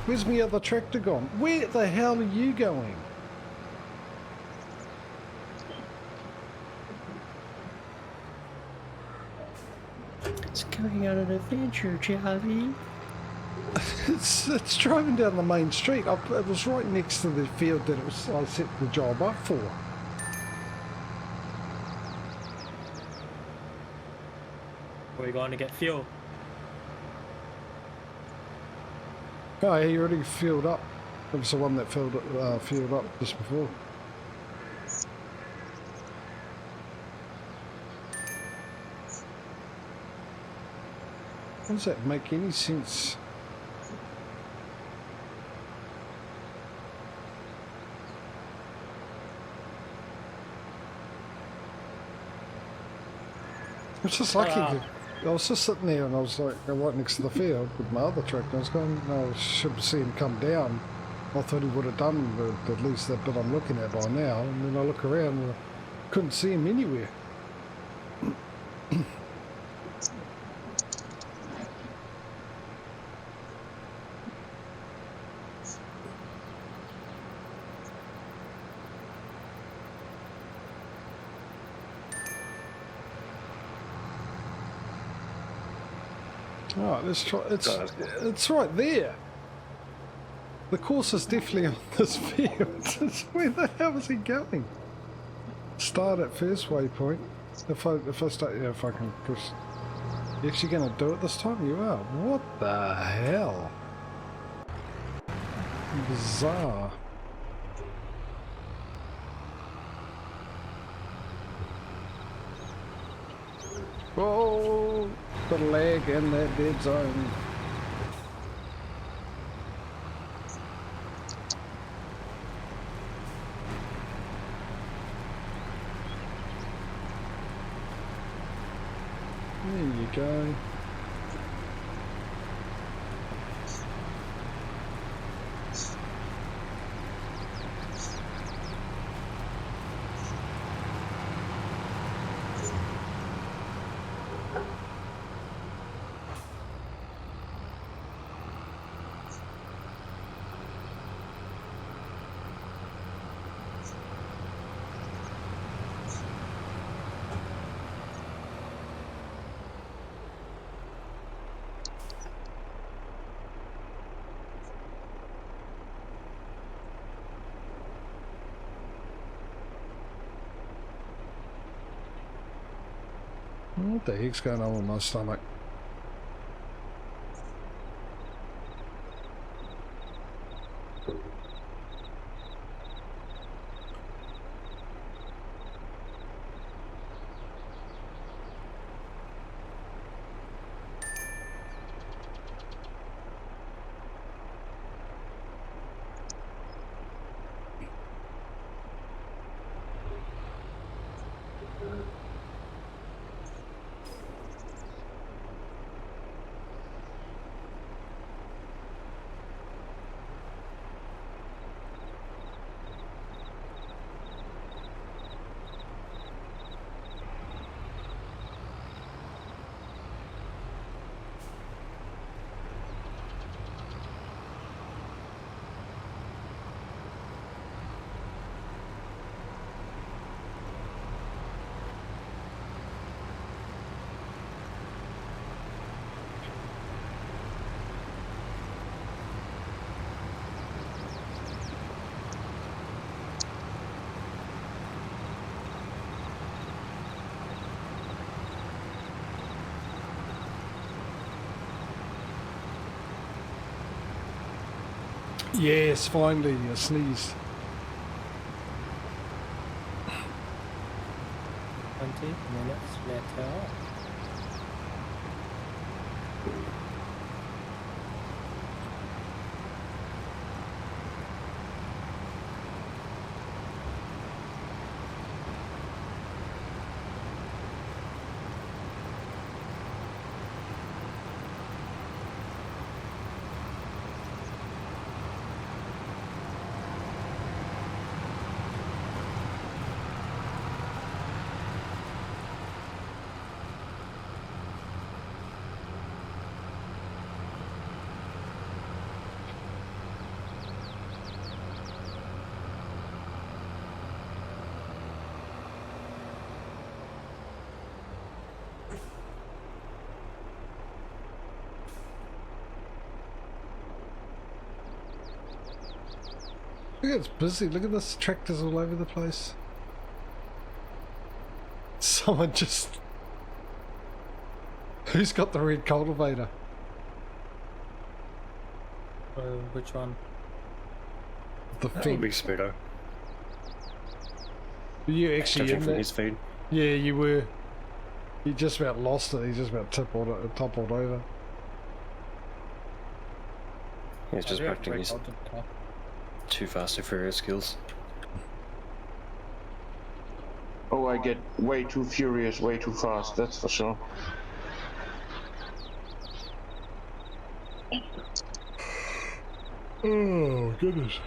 Where's my other tractor gone? Where the hell are you going? It's going on an adventure, Charlie. It's driving down the main street. It was right next to the field that I set the job up for. We're going to get fuel. Oh, he already filled up. It was the one that filled up just before. Does that make any sense? It's just lucky. I was just sitting there and I was like right next to the field with my other tractor. I was going, no, I should see him come down. I thought he would have done at least that bit I'm looking at by now. And then I look around and I couldn't see him anywhere. Oh, let's try. It's right there. The course is definitely on this field. Where the hell is he going? Start at first waypoint. If I start, yeah, if I can push. You actually going to do it this time? You are. What the hell? Bizarre. Oh, got a lag in that dead zone. There you go. What the heck's going on with my stomach? Yes, finally, a sneeze. 20 minutes later. Look, it's busy. Look at this. Tractors all over the place. Someone just... Who's got the red cultivator? Which one? The That would feed. be Smudo. Were you actually Judging in from that? his feed. Yeah, you were. You just about lost it. He just about toppled over. He's just practicing his too fast, too furious skills. Oh, I get way too furious, way too fast, that's for sure. Oh, goodness.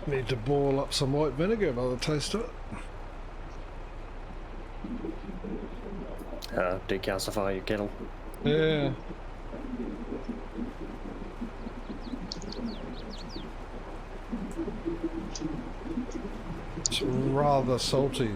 Need to boil up some white vinegar by the taste of it. Decalcify your kettle. Yeah. It's rather salty.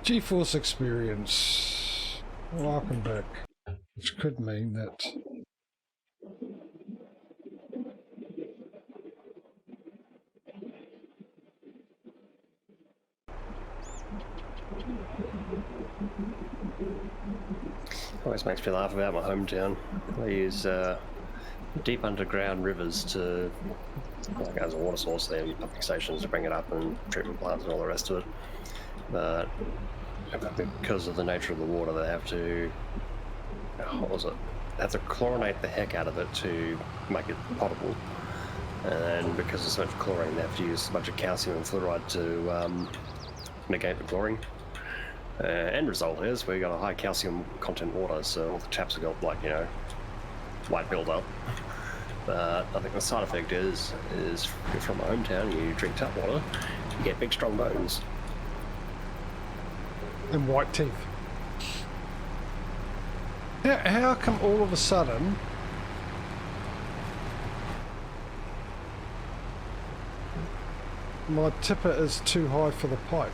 GeForce experience. Welcome back. Which could mean that Always makes me laugh about my hometown. They use deep underground rivers to, like, as a water source, they have pumping stations to bring it up and treatment plants and all the rest of it. But because of the nature of the water, they have to, what was it? They have to chlorinate the heck out of it to make it potable. And because there's so much chlorine, they have to use a bunch of calcium and fluoride to negate the chlorine. End result is we got a high calcium content water, so all the taps have got, like, you know, white build-up. But I think the side effect is if you're from my hometown, you drink tap water, you get big strong bones. and white teeth. How come all of a sudden my tipper is too high for the pipe?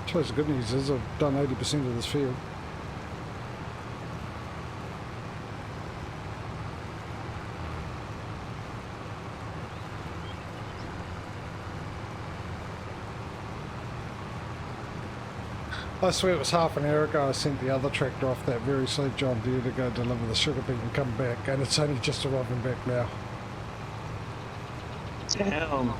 I suppose the good news is I've done 80% of this field. I swear it was half an hour ago I sent the other tractor off that very same John Deere to go deliver the sugar beet and come back, and it's only just arriving back now. Damn.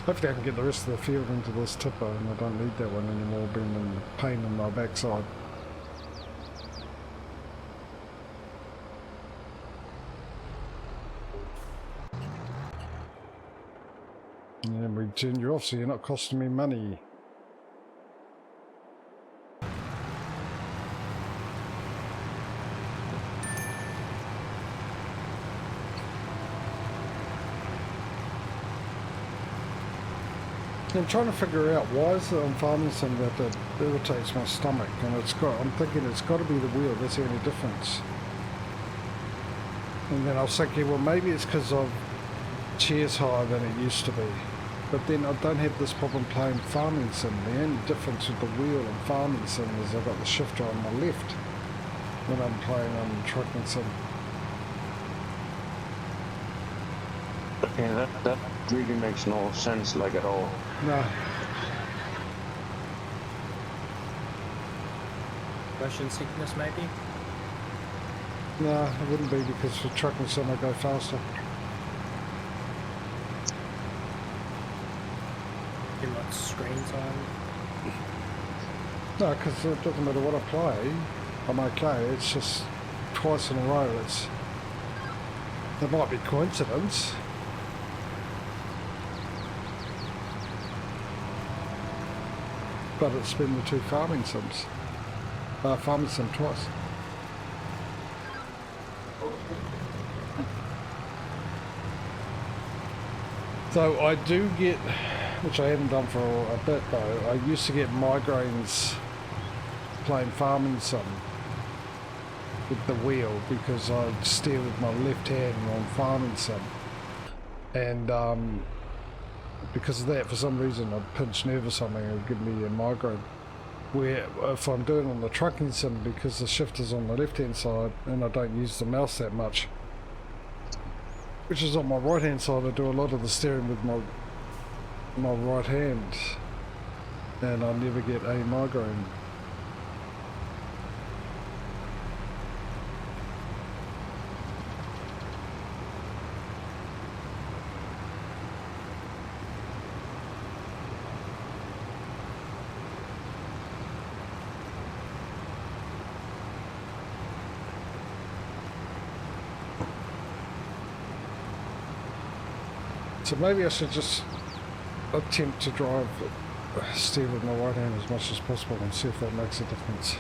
Hopefully I can get the rest of the field into this tipper and I don't need that one anymore, being a pain in my backside. Yeah, turn you off so you're not costing me money. I'm trying to figure out why is it on farming sim that it irritates my stomach, and I'm thinking it's got to be the wheel, that's the only difference. And then I was thinking, well, maybe it's because of chairs higher than it used to be. But then I don't have this problem playing farming sim. The only difference with the wheel and farming sim is I've got the shifter on my left when I'm playing on trucking sim. Yeah, that really makes no sense, like, at all. No. Motion sickness, maybe? No, it wouldn't be, because for trucking sim I go faster. Too much screen time? No, because it doesn't matter what I play, I'm okay. It's just twice in a row. There might be coincidence. But it's been the two farming sims. Farming sim twice. So I do get, which I haven't done for a bit though, I used to get migraines playing farming sim with the wheel because I'd steer with my left hand on farming sim. And because of that, for some reason, I'd pinch nerve or something, it would give me a migraine. Where if I'm doing on the trucking sim, because the shifter's on the left hand side and I don't use the mouse that much, which is on my right hand side, I do a lot of the steering with my right hand, and I never get a migraine. So maybe I should just attempt to steer with my right hand as much as possible and see if that makes a difference.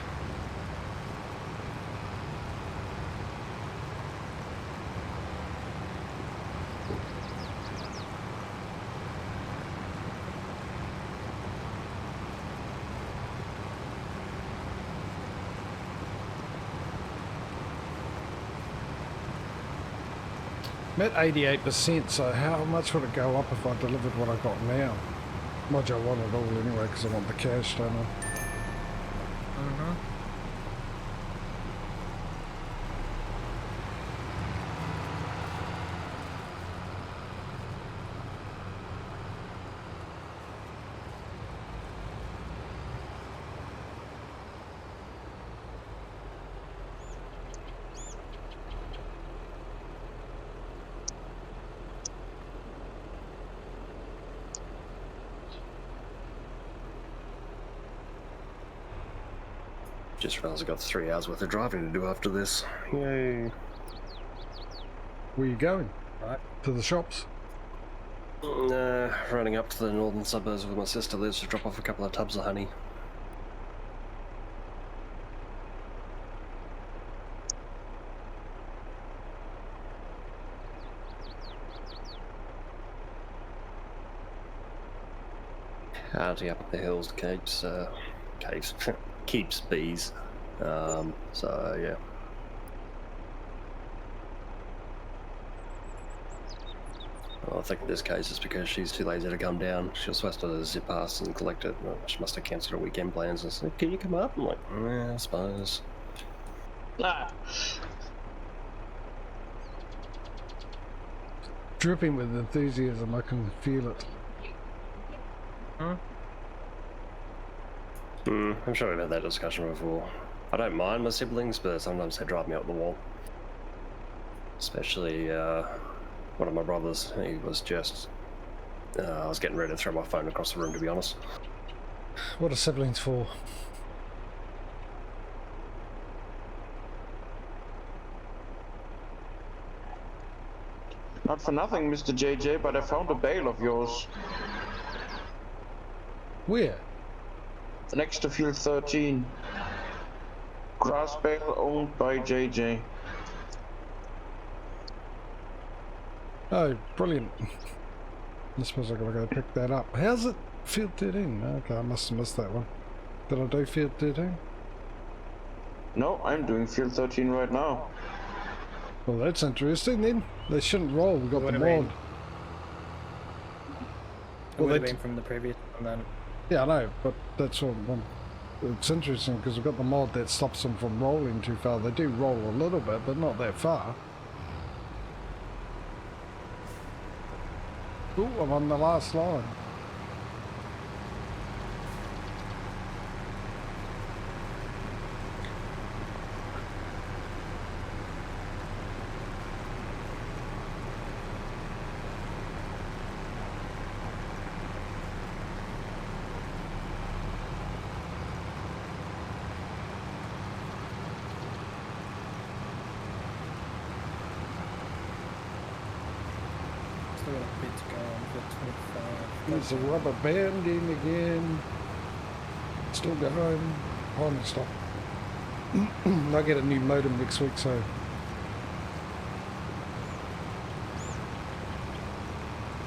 I'm at 88%, so how much would it go up if I delivered what I got now? Mind you, I want it all anyway because I want the cash, don't I? Mm-hmm. Just realised I've got 3 hours worth of driving to do after this. Yay. Where are you going? Right. To the shops? Running up to the northern suburbs where my sister lives to drop off a couple of tubs of honey. Hunting up the hills keeps bees. So yeah. Well, I think in this case it's because she's too lazy to come down. She was supposed to zip past and collect it. She must have cancelled her weekend plans and said, "Can you come up?" I'm like, I suppose. Ah. Dripping with enthusiasm, I can feel it. Huh? I'm sure we've had that discussion before. I don't mind my siblings, but sometimes they drive me up the wall. Especially one of my brothers. He was just... I was getting ready to throw my phone across the room, to be honest. What are siblings for? Not for nothing, Mr. JJ, but I found a bale of yours. Where? Next to field 13. Grass bale owned by JJ. Oh, brilliant. I suppose I gotta go pick that up. How's it field 13? Okay, I must have missed that one. Did I do field 13? No, I'm doing field 13 right now. Well, that's interesting then. They shouldn't roll. We got the Would've mod. been. It Well, would have they been from the previous one then. Yeah, I know, but that's what it's interesting because we've got the mod that stops them from rolling too far. They do roll a little bit, but not that far. Ooh, I'm on the last line. Still got a bit to go on for 25. There's a rubber banding again. Still going. Finally stop. I get a new modem next week, so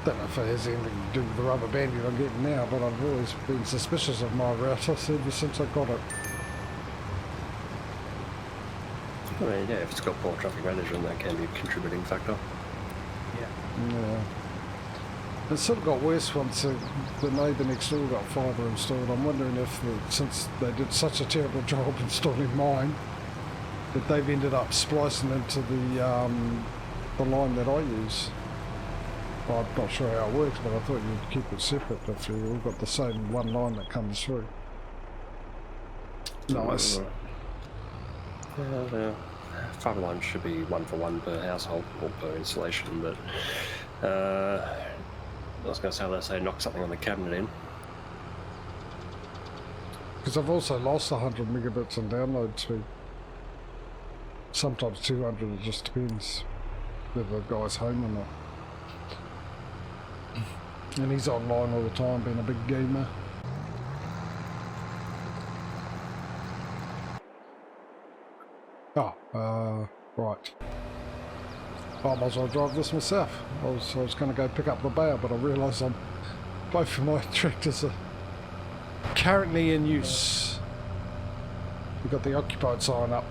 don't know if it has anything to do with the rubber banding I'm getting now, but I've always been suspicious of my router ever since I got it. I mean, yeah, if it's got poor traffic management, that can be a contributing factor. Yeah. It sort of got worse once the neighbour next door got fibre installed. I'm wondering if, since they did such a terrible job installing mine, that they've ended up splicing into the line that I use. Well, I'm not sure how it works, but I thought you'd keep it separate if you've all got the same one line that comes through. Nice. Yeah, fibre line should be 1-for-1 per household or per installation, but I was going to say, let's say, knock something on the cabinet in. Because I've also lost 100 megabits in download speed. Sometimes 200, it just depends whether the guy's home or not. And he's online all the time, being a big gamer. Oh, right. I might as well drive this myself. I was going to go pick up the bale, but I realised both of my tractors are currently in use. We've got the occupied sign up.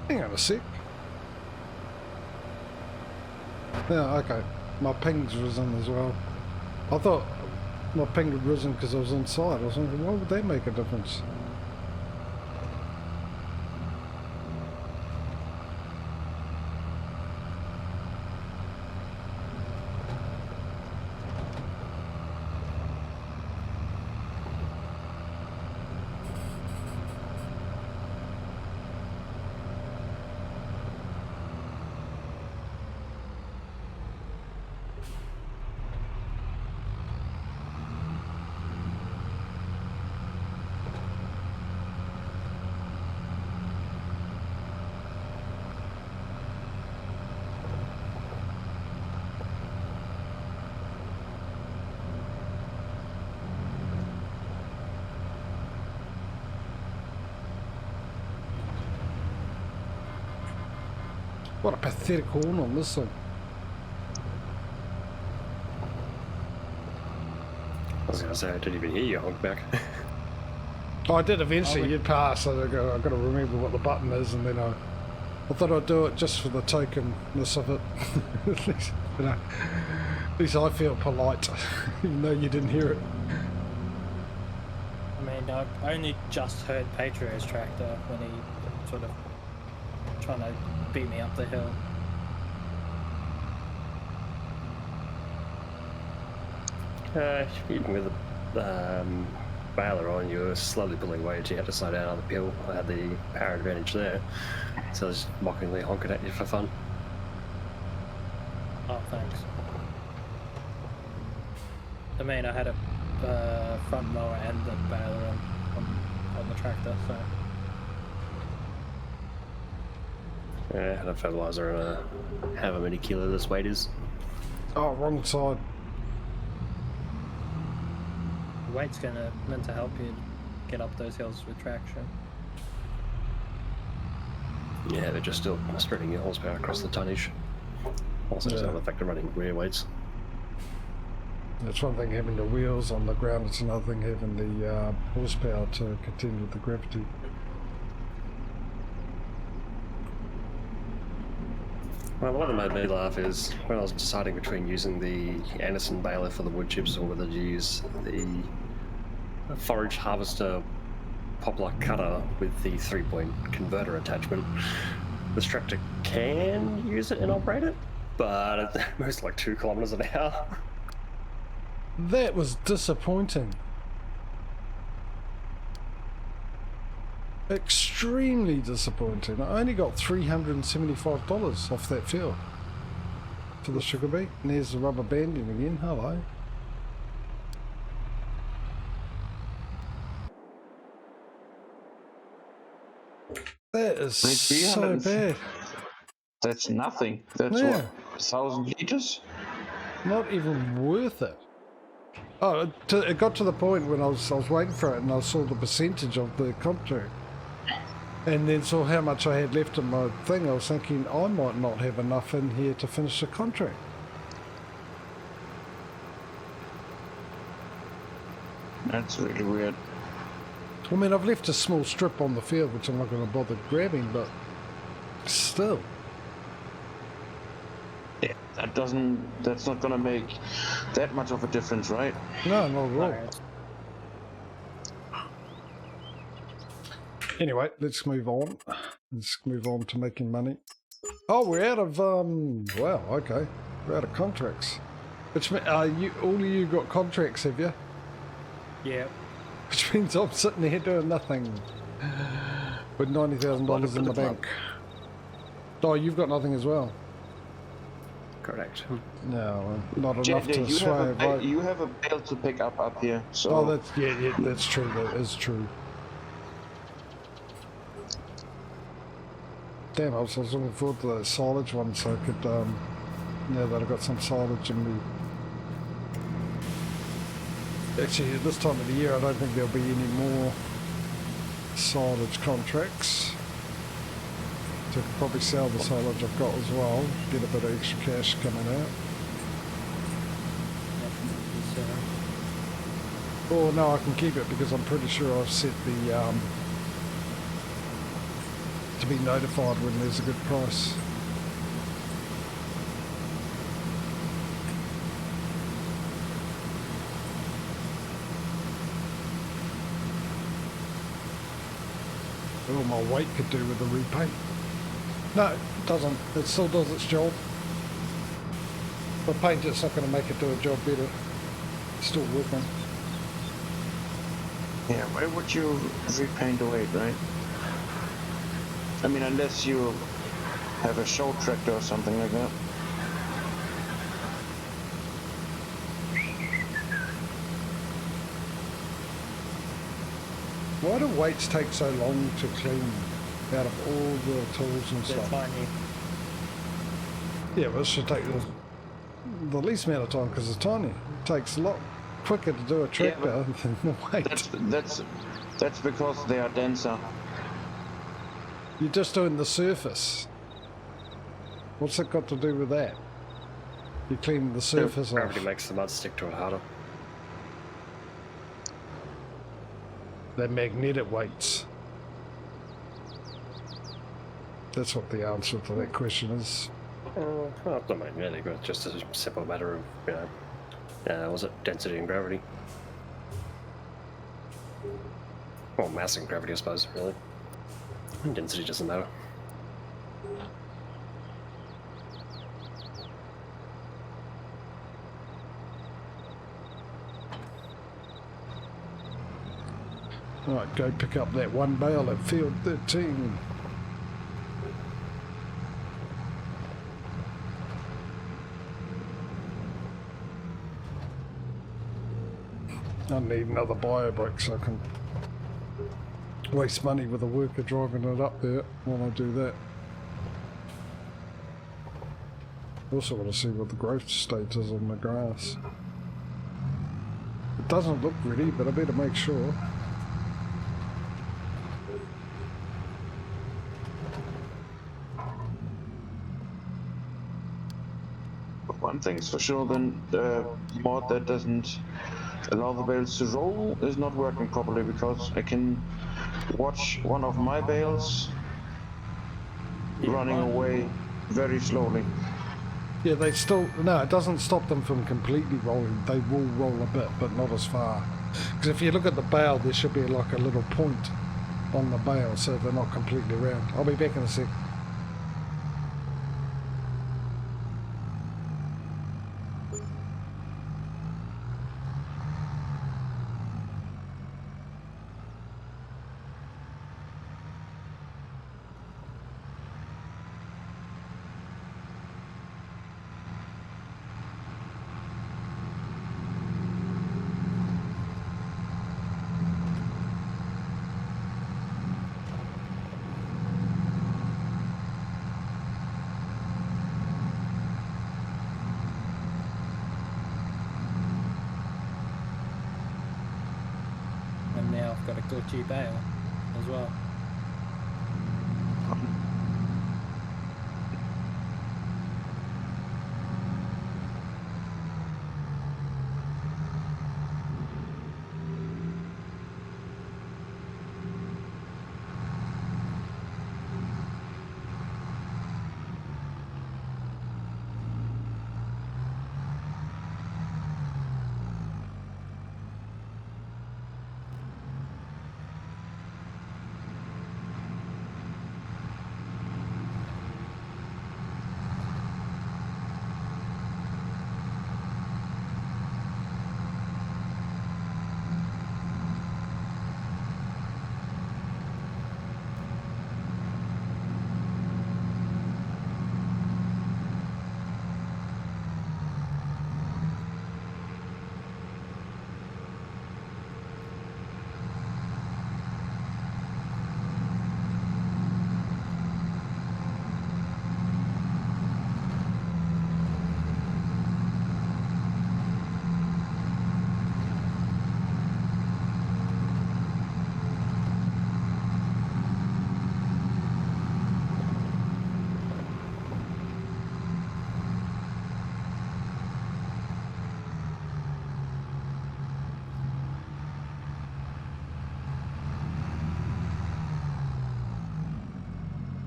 Hang on a sec. Yeah, okay. My ping's risen as well. I thought my ping had risen because I was inside. I was thinking, why would that make a difference? What a pathetic horn on this thing. I was going to say, I didn't even hear you honk back. Oh, I did eventually. You'd pass, so I've got to remember what the button is, and then I thought I'd do it just for the tokenness of it. At least, you know, at least I feel polite, even though you didn't hear it. I mean, I only just heard Patrio's tractor when he sort of trying to beat me up the hill. Even with baler on, you were slowly pulling weight. You had to slow down on the pill. I had the power advantage there, so I was mockingly honking at you for fun. Oh, thanks. I mean, I had a front mower and the baler on the tractor, so. Yeah, I had a fertilizer and a however many kilo this weight is. Oh, wrong side. Weight's meant to help you get up those hills with traction. Yeah, but just still spreading your horsepower across the tonnage. Also, there's another factor running rear weights. It's one thing having the wheels on the ground, it's another thing having the horsepower to contend with the gravity. Well, one that made me laugh is when I was deciding between using the Anderson baler for the wood chips or whether to use the forage harvester poplar cutter with the 3-point converter attachment. This tractor can use it and operate it, but it moves like 2 kilometers an hour. That was disappointing. Extremely disappointing. I only got $375 off that field for the sugar beet. And there's the rubber banding again. Hello. That is so bad. That's nothing. That's Yeah. what, 1,000 liters? Not even worth it. Oh, it got to the point when I was waiting for it and I saw the percentage of the contract. And then saw how much I had left in my thing. I was thinking I might not have enough in here to finish the contract. That's really weird. I mean, I've left a small strip on the field which I'm not going to bother grabbing, but still. Yeah, that's not gonna make that much of a difference, right? No, not at all. Anyway, let's move on. Let's move on to making money. Oh, we're out of, wow, okay. We're out of contracts. Which means, all of you got contracts, have you? Yeah. Which means I'm sitting here doing nothing. With $90,000 in the bank. Oh, you've got nothing as well? Correct. No, not enough to sway a vote. You have a bale to pick up here, so... Oh, that's, yeah, that's true, that is true. Damn, I was looking forward to that silage one so I could, now that I've got some silage in me. Actually, at this time of the year, I don't think there'll be any more silage contracts. So I could probably sell the silage I've got as well, get a bit of extra cash coming out. Oh no, I can keep it because I'm pretty sure I've set the, to be notified when there's a good price. All my weight could do with a repaint. No, it doesn't. It still does its job. But paint it's not going to make it do a job better. It's still working. Yeah, why would you repaint the weight, right? I mean, unless you have a show tractor or something like that. Why do weights take so long to clean out of all the tools and They're stuff? tiny. Yeah, but it should take the least amount of time because it's tiny. It takes a lot quicker to do a tractor than the weight. That's because they are denser. You're just doing the surface. What's it got to do with that? You're cleaning the surface off. Gravity makes the mud stick to it harder. They're magnetic weights. That's what the answer to that question is. Well, it's not magnetic, but just a simple matter of, you know, was it density and gravity? Well, mass and gravity, I suppose, really. Density doesn't matter. Right, go pick up that one bale at field 13. I need another bio brick so I can waste money with a worker driving it up there while I do that. Also want to see what the growth state is on the grass. It doesn't look ready, but I better make sure. One thing's for sure, then the mod that doesn't allow the bales to roll is not working properly, because I can watch one of my bales running away very slowly. Yeah, they still... No, it doesn't stop them from completely rolling. They will roll a bit, but not as far. Because if you look at the bale, there should be like a little point on the bale, so they're not completely round. I'll be back in a sec. And now I've got a glitchy bale as well.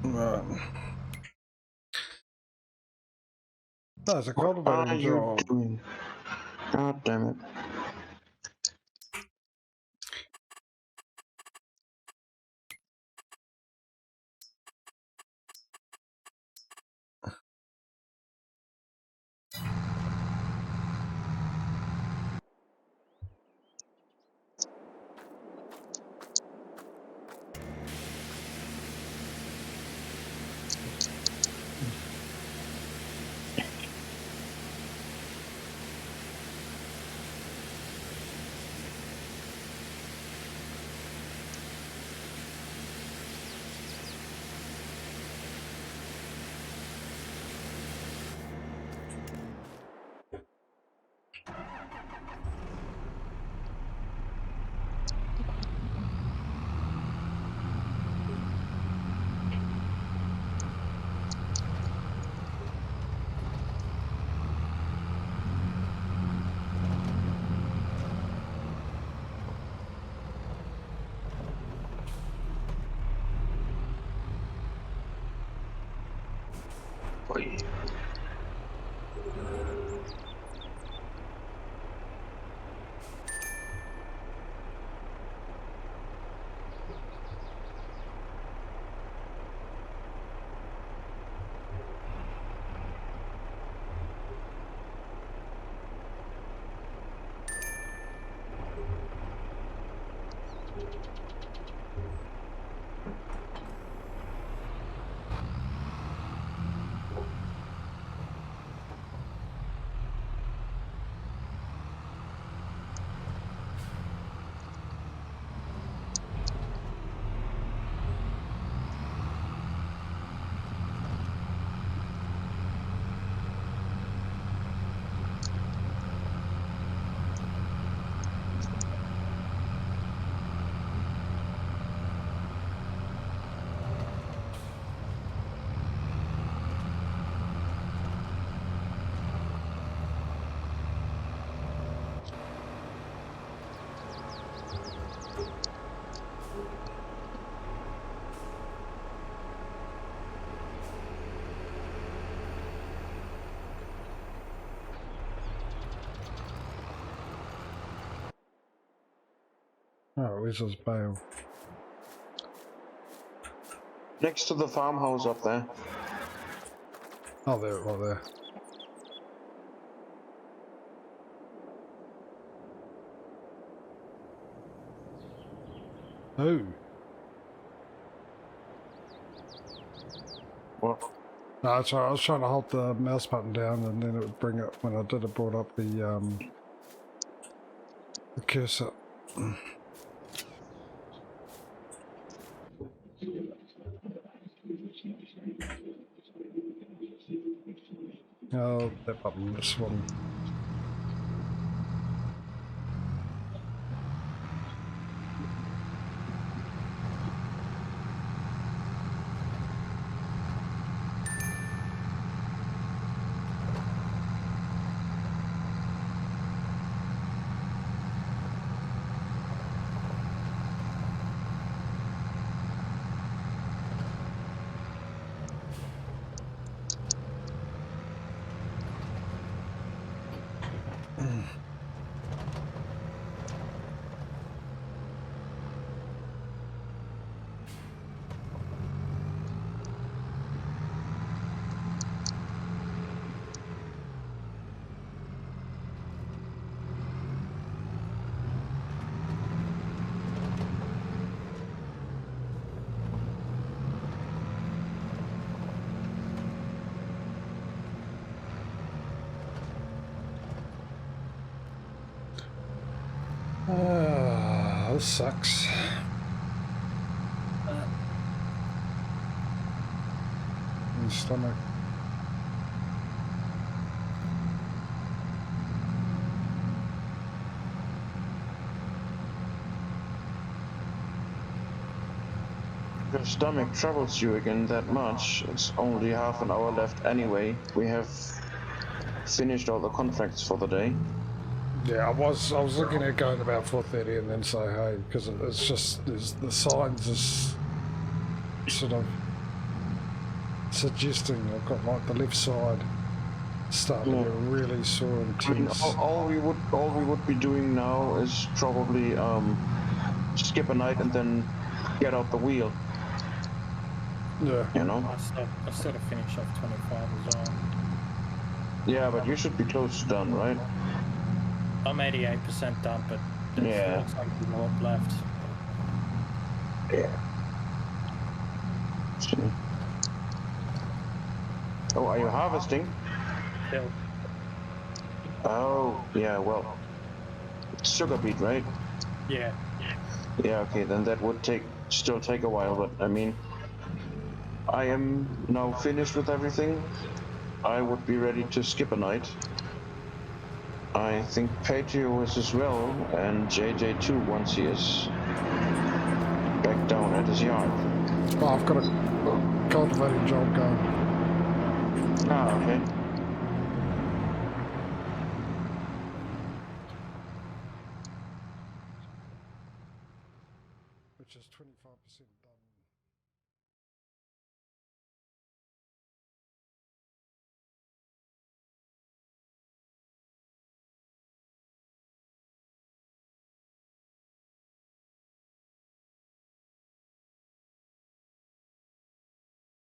Right. That's a What are cultivating you job. doing? God damn it. Boy. Oh, where's his bale? Next to the farmhouse up there. Oh, there, right there. Oh. What? No, sorry, I was trying to hold the mouse button down and then it would bring up, when I did it, brought up the cursor. Oh, that button, this one. Ah, this sucks. My stomach. If your stomach troubles you again that much, it's only half an hour left anyway. We have finished all the contracts for the day. Yeah, I was looking at going about 4:30 and then say hey, because it's just the signs is sort of suggesting I've got like the left side starting to get really sore and I mean, tense. all we would be doing now is probably skip a night and then get out the wheel. Yeah. You know. I sort of finish off 25 as well. Yeah, but you should be close to done, right? I'm 88% done, but there's Yeah. looks like a lot left. Yeah. See. Oh, are you harvesting? Still, Oh, yeah. Well, it's sugar beet, right? yeah. Yeah. Okay, then that would still take a while, but I mean, I am now finished with everything. I would be ready to skip a night. I think Patrio is as well, and JJ2 once he is back down at his yard. Oh, I've got a cultivating job going. Ah, okay. Which is 25% done.